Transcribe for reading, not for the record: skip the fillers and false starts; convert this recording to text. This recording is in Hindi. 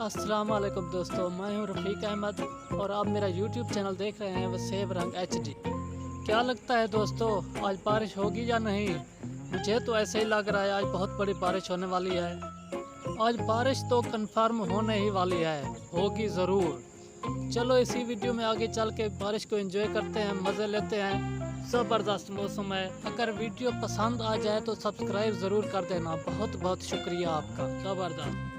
अस्सलाम वालेकुम दोस्तों, मैं हूं रफ़ीक अहमद और आप मेरा यूट्यूब चैनल देख रहे हैं वसेब रंग HD। क्या लगता है दोस्तों, आज बारिश होगी या नहीं? मुझे तो ऐसे ही लग रहा है आज बहुत बड़ी बारिश होने वाली है। आज बारिश तो कंफर्म होने ही वाली है, होगी ज़रूर। चलो इसी वीडियो में आगे चल के बारिश को एंजॉय करते हैं, मज़े लेते हैं। ज़बरदस्त मौसम है। अगर वीडियो पसंद आ जाए तो सब्सक्राइब ज़रूर कर देना। बहुत बहुत शुक्रिया आपका। ज़बरदस्त।